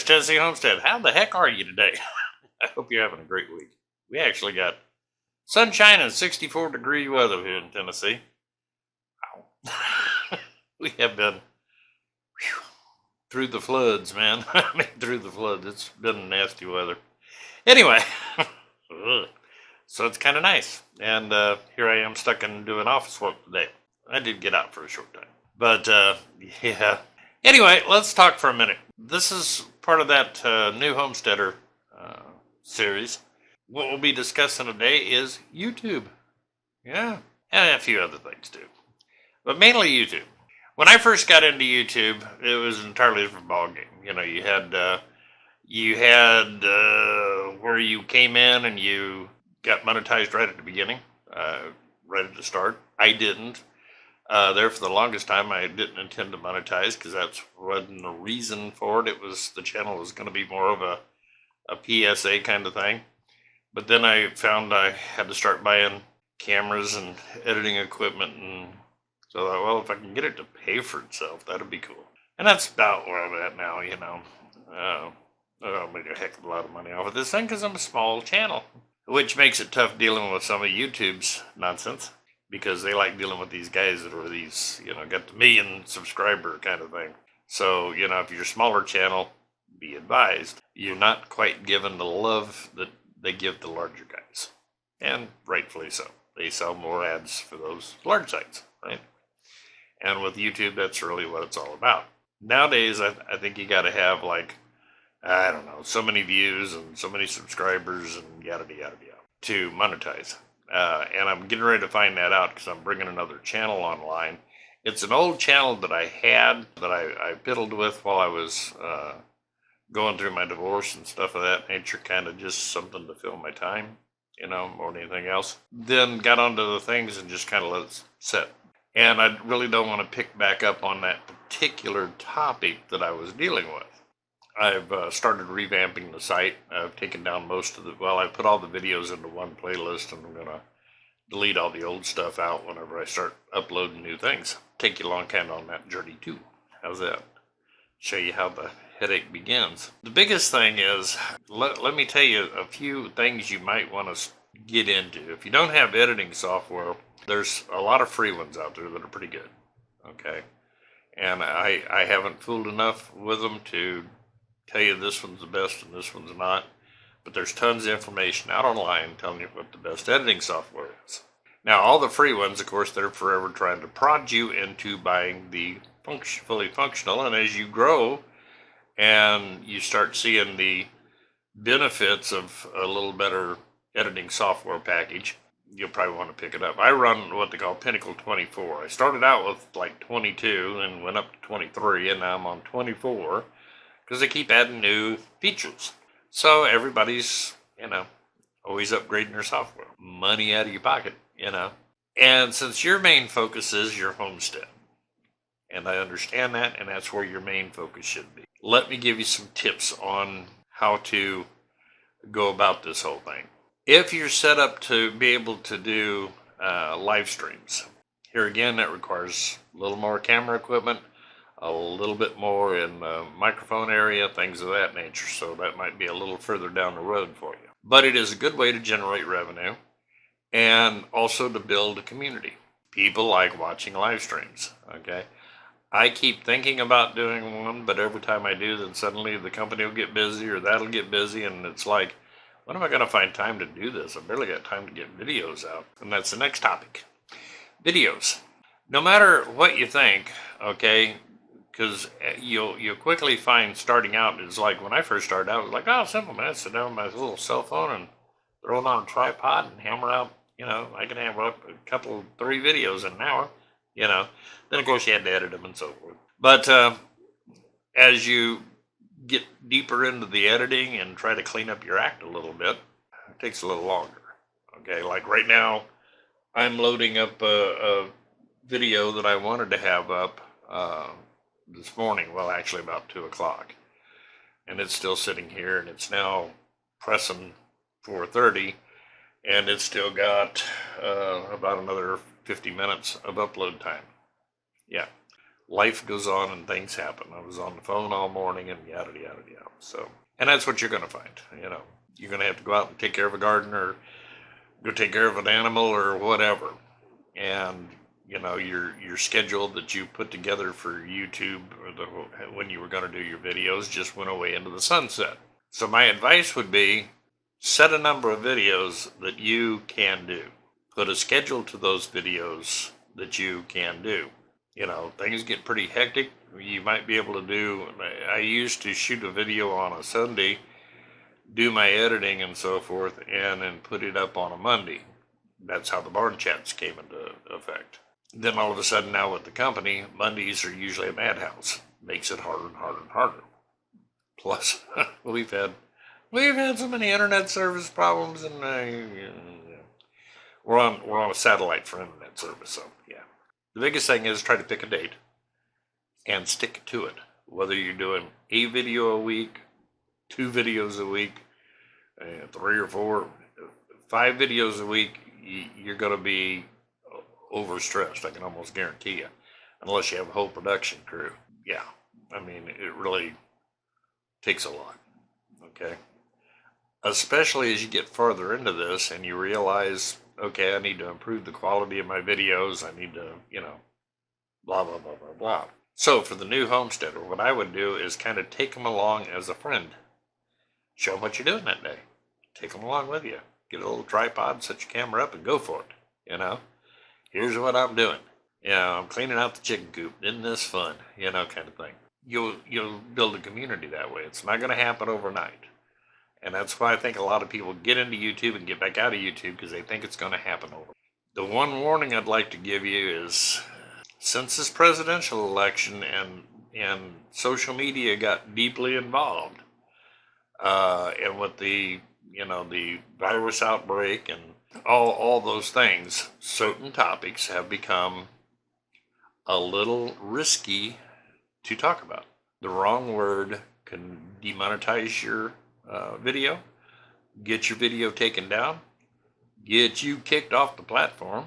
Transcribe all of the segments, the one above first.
Tennessee Homestead. How the heck are you today? I hope you're having a great week. We actually got sunshine and 64-degree weather here in Tennessee. Wow. We have been through the floods, man. I mean, through the floods. It's been nasty weather. Anyway, so it's kind of nice. And here I am stuck in doing office work today. I did get out for a short time. But, yeah. Anyway, let's talk for a minute. This is part of that new Homesteader series. What we'll be discussing today is YouTube. Yeah. And a few other things too. But mainly YouTube. When I first got into YouTube, it was an entirely different ballgame. You know, you had where you came in and you got monetized right at the beginning, right at the start. I didn't. There for the longest time, I didn't intend to monetize because that wasn't the reason for it. It was the channel was going to be more of a PSA kind of thing. But then I found I had to start buying cameras and editing equipment, and so I thought, well, if I can get it to pay for itself, that'd be cool. And that's about where I'm at now, you know. I don't make a heck of a lot of money off of this thing because I'm a small channel, which makes it tough dealing with some of YouTube's nonsense because they like dealing with these guys that are these, you know, got the million subscriber kind of thing. So, you know, if you're a smaller channel, be advised, you're not quite given the love that they give the larger guys. And rightfully so. They sell more ads for those large sites, right? And with YouTube, that's really what it's all about. Nowadays, I think you got to have like, I don't know, so many views and so many subscribers and yada yada yada to monetize. And I'm getting ready to find that out because I'm bringing another channel online. It's an old channel that I had that I fiddled with while I was going through my divorce and stuff of that nature, kind of just something to fill my time, you know, more than anything else. Then got onto the things and just kind of let it sit. And I really don't want to pick back up on that particular topic that I was dealing with. I've started revamping the site. I've taken down most of I put all the videos into one playlist, and I'm going to delete all the old stuff out whenever I start uploading new things. Take you along kind of on that journey too. How's that? Show you how the headache begins. The biggest thing is, let me tell you a few things you might want to get into. If you don't have editing software, there's a lot of free ones out there that are pretty good. Okay. And I haven't fooled enough with them to tell you this one's the best and this one's not. But there's tons of information out online telling you what the best editing software is. Now, all the free ones, of course, they're forever trying to prod you into buying the fully functional. And as you grow and you start seeing the benefits of a little better editing software package, you'll probably want to pick it up. I run what they call Pinnacle 24. I started out with like 22 and went up to 23, and now I'm on 24 because they keep adding new features. So everybody's, you know, always upgrading their software. Money out of your pocket, you know. And since your main focus is your homestead, and I understand that, and that's where your main focus should be, let me give you some tips on how to go about this whole thing. If you're set up to be able to do live streams, here again, that requires a little more camera equipment, a little bit more in the microphone area, things of that nature. So that might be a little further down the road for you. But it is a good way to generate revenue and also to build a community. People like watching live streams, okay? I keep thinking about doing one, but every time I do, then suddenly the company will get busy or that'll get busy, and it's like, when am I going to find time to do this? I barely got time to get videos out. And that's the next topic. Videos. No matter what you think, okay, because you'll quickly find starting out is like when I first started out, it was like, oh, simple, man. I sit down with my little cell phone and throw it on a tripod and hammer out, you know, I can hammer up a couple, 3 videos in an hour, you know. Then, of course, you had to edit them and so forth. But as you get deeper into the editing and try to clean up your act a little bit, it takes a little longer. Okay, like right now, I'm loading up a video that I wanted to have up this morning, well, actually about 2 o'clock. And it's still sitting here, and it's now pressing 4:30, and it's still got about another 50 minutes of upload time. Yeah. life goes on and things happen. I was on the phone all morning and yada, yada, yada. So, and that's what you're going to find, You're going to have to go out and take care of a garden or go take care of an animal or whatever. And, your schedule that you put together for YouTube or when you were going to do your videos just went away into the sunset. So my advice would be set a number of videos that you can do. Put a schedule to those videos that you can do. Things get pretty hectic. You might be able to do, I used to shoot a video on a Sunday, do my editing and so forth, and then put it up on a Monday. That's how the barn chats came into effect. Then all of a sudden now with the company, Mondays are usually a madhouse. Makes it harder and harder and harder. Plus, we've had so many internet service problems, and we're on a satellite for internet service, so yeah. The biggest thing is try to pick a date and stick to it. Whether you're doing a video a week, 2 videos a week, 3 or 4, 5 videos a week, you're going to be overstressed, I can almost guarantee you, unless you have a whole production crew. Yeah, I mean, it really takes a lot, okay? Especially as you get further into this and you realize, okay, I need to improve the quality of my videos, I need to, blah, blah, blah, blah, blah. So for the new homesteader, what I would do is kind of take them along as a friend. Show them what you're doing that day. Take them along with you. Get a little tripod, set your camera up, and go for it, Here's what I'm doing. I'm cleaning out the chicken coop. Isn't this fun? Kind of thing. You'll build a community that way. It's not going to happen overnight. And that's why I think a lot of people get into YouTube and get back out of YouTube because they think it's going to happen overnight. The one warning I'd like to give you is, since this presidential election and social media got deeply involved, and with the virus outbreak and all those things, certain topics have become a little risky to talk about. The wrong word can demonetize your video, get your video taken down, get you kicked off the platform,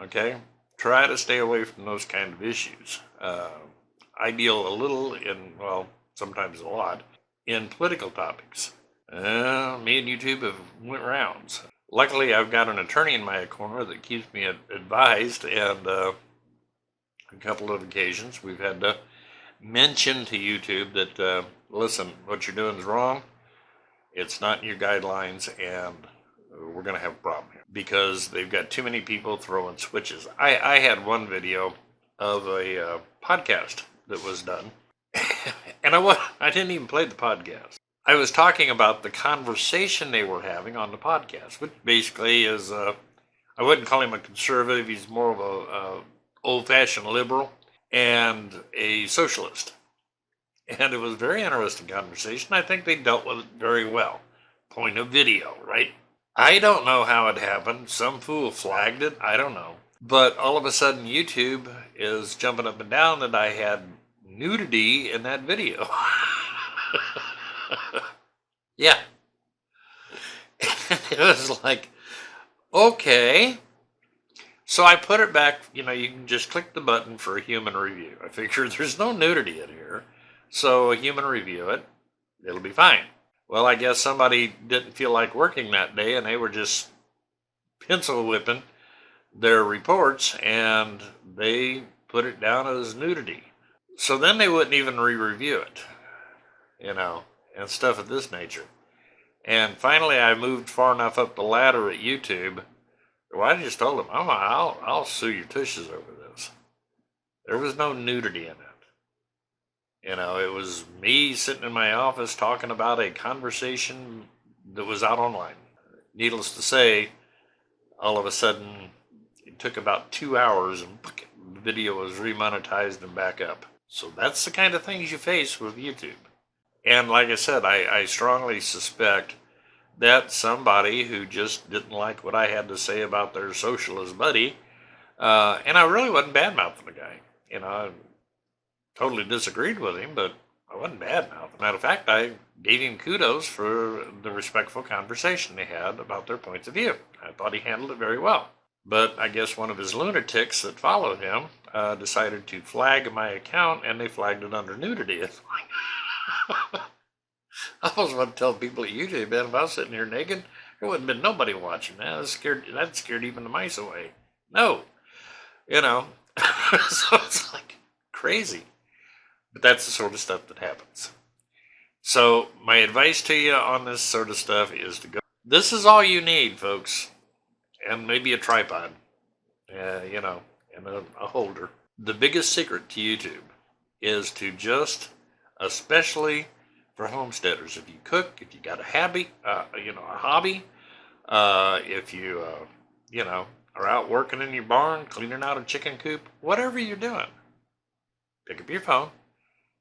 okay? Try to stay away from those kind of issues. I deal a little sometimes a lot, in political topics. Me and YouTube have went rounds. Luckily, I've got an attorney in my corner that keeps me advised, and a couple of occasions we've had to mention to YouTube that, listen, what you're doing is wrong. It's not in your guidelines, and we're going to have a problem here because they've got too many people throwing switches. I had one video of a podcast that was done, and I didn't even play the podcast. I was talking about the conversation they were having on the podcast, which basically is, I wouldn't call him a conservative. He's more of a old-fashioned liberal and a socialist. And it was a very interesting conversation. I think they dealt with it very well. Point of video, right? I don't know how it happened. Some fool flagged it. I don't know. But all of a sudden, YouTube is jumping up and down that I had nudity in that video. Yeah. It was like, okay. So I put it back, you can just click the button for a human review. I figured there's no nudity in here, so a human review it, it'll be fine. Well, I guess somebody didn't feel like working that day, and they were just pencil whipping their reports, and they put it down as nudity. So then they wouldn't even re-review it, and stuff of this nature. And finally, I moved far enough up the ladder at YouTube. Well, I just told them, I'll sue your tushes over this. There was no nudity in it. It was me sitting in my office talking about a conversation that was out online. Needless to say, all of a sudden, it took about 2 hours and the video was remonetized and back up. So that's the kind of things you face with YouTube. And like I said, I strongly suspect that somebody who just didn't like what I had to say about their socialist buddy, and I really wasn't bad-mouthing the guy. I totally disagreed with him, but I wasn't bad-mouthing. Matter of fact, I gave him kudos for the respectful conversation they had about their points of view. I thought he handled it very well. But I guess one of his lunatics that followed him, decided to flag my account, and they flagged it under nudity. It's like, I almost want to tell people at YouTube, man, if I was sitting here naked, there wouldn't have been nobody watching. That scared even the mice away. No, you know. So it's like crazy. But that's the sort of stuff that happens. So my advice to you on this sort of stuff is to go. This is all you need, folks. And maybe a tripod, you know, and a holder. The biggest secret to YouTube is to just, especially for homesteaders, if you cook, if you got a hobby, if you, you know, are out working in your barn, cleaning out a chicken coop, whatever you're doing, pick up your phone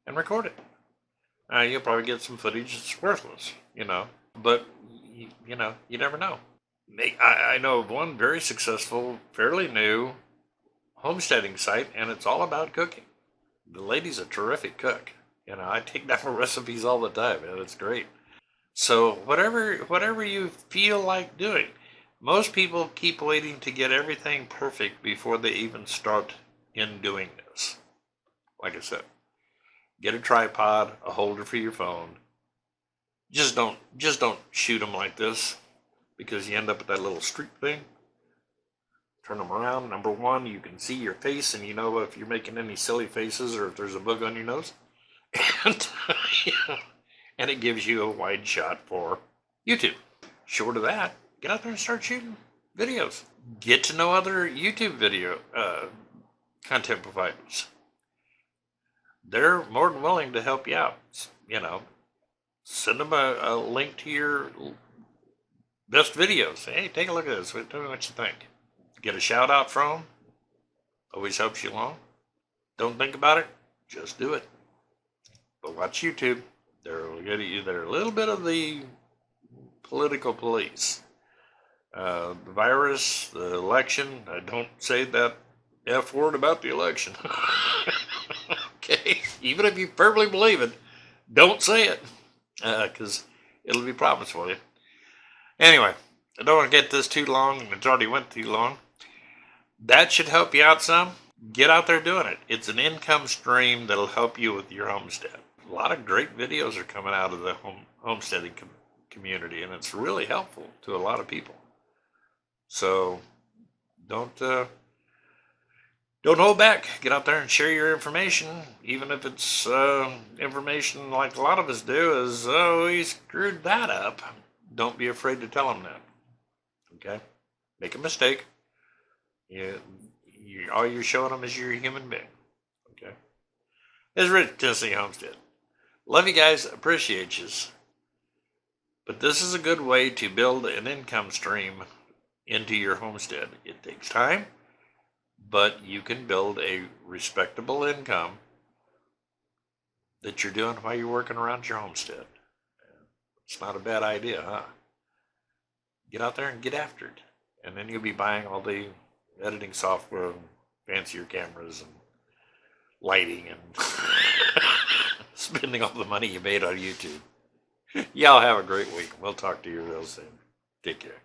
and record it. You'll probably get some footage that's worthless, you know, but, you know, you never know. I know of one very successful, fairly new homesteading site, and it's all about cooking. The lady's a terrific cook. You know, I take down her recipes all the time, and it's great. So whatever you feel like doing. Most people keep waiting to get everything perfect before they even start in doing this. Like I said, get a tripod, a holder for your phone. Just don't shoot them like this, because you end up with that little streak thing. Turn them around. Number one, you can see your face, and you know if you're making any silly faces or if there's a bug on your nose. And, yeah, and it gives you a wide shot for YouTube. Short of that, get out there and start shooting videos. Get to know other YouTube video content providers. They're more than willing to help you out. You know, send them a link to your best videos. Say, hey, take a look at this. Tell me what you think. Get a shout out from them. Always helps you along. Don't think about it. Just do it. But watch YouTube. They're a little bit of the political police. The virus, the election. I don't say that F word about the election. Okay? Even if you firmly believe it, don't say it. Because it'll be problems for you. Anyway, I don't want to get this too long, and it's already went too long. That should help you out some. Get out there doing it. It's an income stream that'll help you with your homestead. A lot of great videos are coming out of the homesteading community, and it's really helpful to a lot of people. So don't hold back. Get out there and share your information, even if it's information like a lot of us do is, oh, he screwed that up. Don't be afraid to tell them that. Okay? Make a mistake. All you're showing them is you're a human being. Okay? This is Rich, Tennessee Homestead. Love you guys. Appreciate you. But this is a good way to build an income stream into your homestead. It takes time, but you can build a respectable income that you're doing while you're working around your homestead. It's not a bad idea, huh? Get out there and get after it. And then you'll be buying all the editing software and fancier cameras and lighting and spending all the money you made on YouTube. Y'all have a great week. We'll talk to you real soon. Take care.